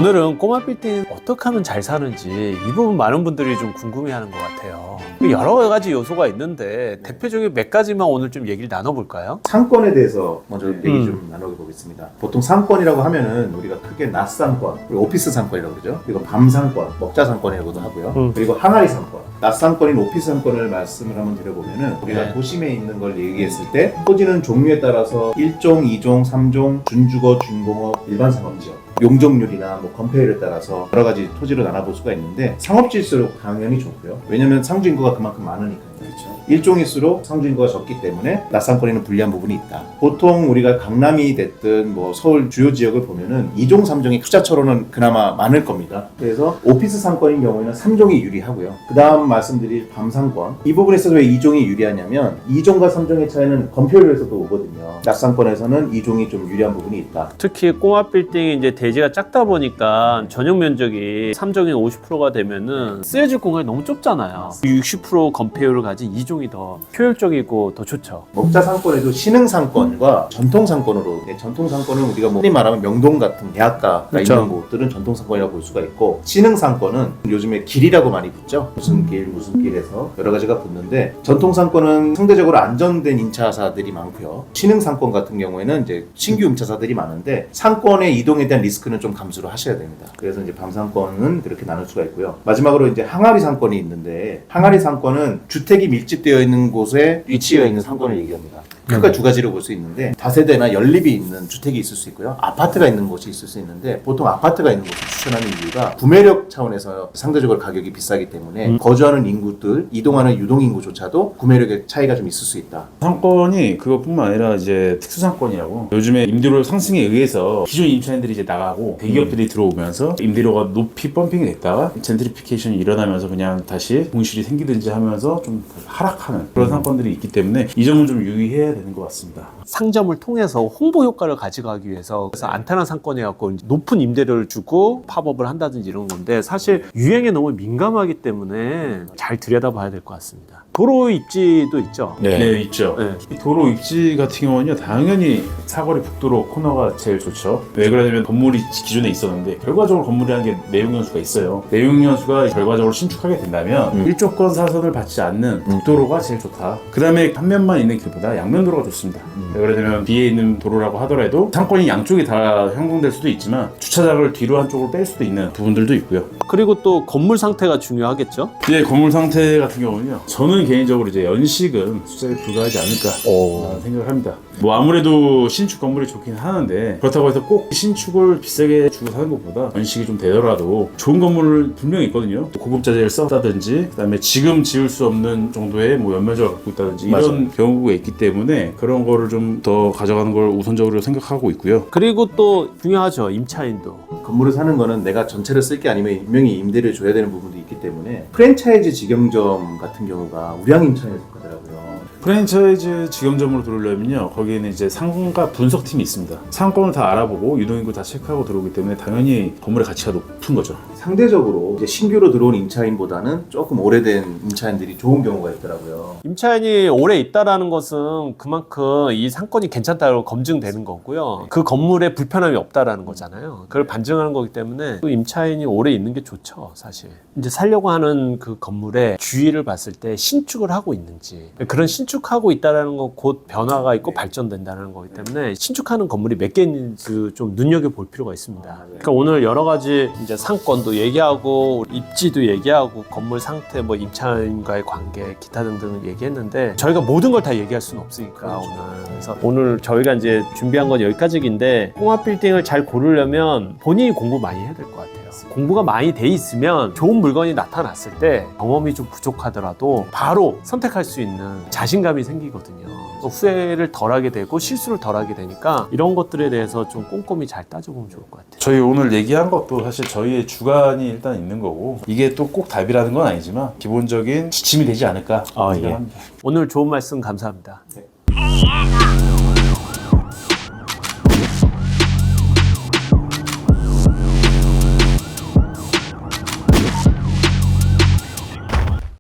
오늘은 꼬마 빌딩 어떻게 하면 잘 사는지 이 부분 많은 분들이 좀 궁금해하는 것 같아요. 여러 가지 요소가 있는데 대표적인 몇 가지만 오늘 좀 얘기를 나눠볼까요? 상권에 대해서 먼저 얘기 좀 나눠보겠습니다. 보통 상권이라고 하면은 우리가 크게 낮 상권, 그리고 오피스 상권이라고 그러죠. 그리고 밤 상권, 먹자 상권이라고도 하고요. 그리고 항아리 상권. 낮 상권인 오피스 상권을 말씀을 한번 드려보면은 우리가 도심에 있는 걸 얘기했을 때 토지는 종류에 따라서 1종, 2종, 3종, 준주거, 준공업, 일반 상업지역 용적률이나 뭐 건폐율에 따라서 여러 가지 토지를 나눠볼 수가 있는데 상업지일수록 당연히 좋고요. 왜냐면 상주 인구가 그만큼 많으니까요. 그렇죠. 일종일수록 상주 인구가 적기 때문에 낮상권에는 불리한 부분이 있다. 보통 우리가 강남이 됐든 뭐 서울 주요 지역을 보면은 2종, 3종이 투자처로는 그나마 많을 겁니다. 그래서 오피스 상권인 경우에는 3종이 유리하고요. 그 다음 말씀드릴 밤 상권. 이 부분에 있어서 왜 2종이 유리하냐면 2종과 3종의 차이는 건폐율에서도 오거든요. 낮상권에서는 2종이 좀 유리한 부분이 있다. 특히 꼬마 빌딩이 이제 대지가 작다 보니까 전용 면적이 3종이 50%가 되면은 쓰여질 공간이 너무 좁잖아요. 60% 건폐율을 가진 2종이 더 효율적이고 더 좋죠. 먹자 상권에도 신흥 상권과 전통 상권으로, 전통 상권은 우리가 뭐 흔히 말하면 명동 같은 대학가가 그렇죠. 있는 곳들은 전통 상권이라고 볼 수가 있고, 신흥 상권은 요즘에 길이라고 많이 붙죠. 무슨 길 무슨 길에서 여러 가지가 붙는데, 전통 상권은 상대적으로 안정된 임차사들이 많고요. 신흥 상권 같은 경우에는 이제 신규 임차사들이 많은데 상권의 이동에 대한 리스크는 좀 감수를 하셔야 됩니다. 그래서 이제 밤 상권은 그렇게 나눌 수가 있고요. 마지막으로 이제 항아리 상권이 있는데, 항아리 상권은 주택이 밀집되어 있는 곳에 위치해 있는 상권을 얘기합니다. 크게 두 가지로 볼 수 있는데, 다세대나 연립이 있는 주택이 있을 수 있고요. 아파트가 있는 곳이 있을 수 있는데, 보통 아파트가 있는 곳을 추천하는 이유가 구매력 차원에서 상대적으로 가격이 비싸기 때문에 거주하는 인구들, 이동하는 유동인구조차도 구매력의 차이가 좀 있을 수 있다. 상권이 그것뿐만 아니라 이제 특수상권이라고, 요즘에 임대료 상승에 의해서 기존 임차인들이 이제 나가고 대기업들이 들어오면서 임대료가 높이 펌핑이 됐다가 젠트리피케이션이 일어나면서 그냥 다시 공실이 생기든지 하면서 좀 하락하는 그런 상권들이 있기 때문에 이 점은 좀 유의해야 되는 것 같습니다. 상점을 통해서 홍보 효과를 가져가기 위해서 그래서 안타난 상권이갖고 높은 임대료를 주고 팝업을 한다든지 이런 건데, 사실 유행에 너무 민감하기 때문에 잘 들여다봐야 될 것 같습니다. 도로 입지도 있죠. 네, 있죠. 네. 이 도로 입지 같은 경우는요, 당연히 사거리 북도로 코너가 제일 좋죠. 왜 그러냐면 건물이 기존에 있었는데 결과적으로 건물이라는 게 내용연수가 있어요. 내용연수가 결과적으로 신축하게 된다면 일조권 사선을 받지 않는 북도로가 제일 좋다. 그 다음에 한 면만 있는 길보다 양면 도로가 좋습니다. 왜 그러냐면 뒤에 있는 도로라고 하더라도 상권이 양쪽이 다 형성될 수도 있지만 주차장을 뒤로 한쪽으로 뺄 수도 있는 부분들도 있고요. 그리고 또 건물 상태가 중요하겠죠. 이제 건물 상태 같은 경우는요, 저는 개인적으로 이제 연식은 숫자에 불과하지 않을까 생각을 합니다. 뭐 아무래도 신축 건물이 좋긴 하는데, 그렇다고 해서 꼭 신축을 비싸게 주고 사는 것보다 연식이 좀 되더라도 좋은 건물은 분명히 있거든요. 고급자재를 썼다든지, 그다음에 지금 지을 수 없는 정도의 뭐 연면적을 갖고 있다든지 이런 맞아요. 경우가 있기 때문에 그런 거를 좀 더 가져가는 걸 우선적으로 생각하고 있고요. 그리고 또 중요하죠, 임차인도. 건물을 사는 거는 내가 전체를 쓸 게 아니면 분명히 임대를 줘야 되는 부분도 있기 때문에, 프랜차이즈 직영점 같은 경우가 우량 임차인에 속하더라고요. 프랜차이즈 직영점으로 들어오려면요, 거기에는 이제 상가 분석팀이 있습니다. 상권을 다 알아보고 유동인구 다 체크하고 들어오기 때문에 당연히 건물의 가치가 높은 거죠. 상대적으로 이제 신규로 들어온 임차인보다는 조금 오래된 임차인들이 좋은 경우가 있더라고요. 임차인이 오래 있다라는 것은 그만큼 이 상권이 괜찮다고 검증되는 거고요. 그 건물에 불편함이 없다라는 거잖아요. 그걸 반증하는 거기 때문에 또 임차인이 오래 있는 게 좋죠, 사실. 이제 살려고 하는 그 건물의 주위를 봤을 때 신축을 하고 있는지, 그런 신축하고 있다라는 건 곧 변화가 있고 발전된다는 거기 때문에 신축하는 건물이 몇 개 있는지 좀 눈여겨볼 필요가 있습니다. 그러니까 오늘 여러 가지 이제 상권도 얘기하고 입지도 얘기하고 건물 상태, 뭐 임차인과의 관계, 기타 등등을 얘기했는데 저희가 모든 걸 다 얘기할 수는 없으니까 오늘. 그래서 오늘 저희가 이제 준비한 건 여기까지인데, 꼬마 빌딩을 잘 고르려면 본인이 공부 많이 해야 될 것 같아요. 공부가 많이 돼 있으면 좋은 물건이 나타났을 때 경험이 좀 부족하더라도 바로 선택할 수 있는 자신감이 생기거든요. 후회를 덜하게 되고 실수를 덜하게 되니까 이런 것들에 대해서 좀 꼼꼼히 잘 따져보면 좋을 것 같아요. 저희 오늘 얘기한 것도 사실 저희의 주관이 일단 있는 거고, 이게 또 꼭 답이라는 건 아니지만 기본적인 지침이 되지 않을까 생각합니다. 오늘 좋은 말씀 감사합니다. 네.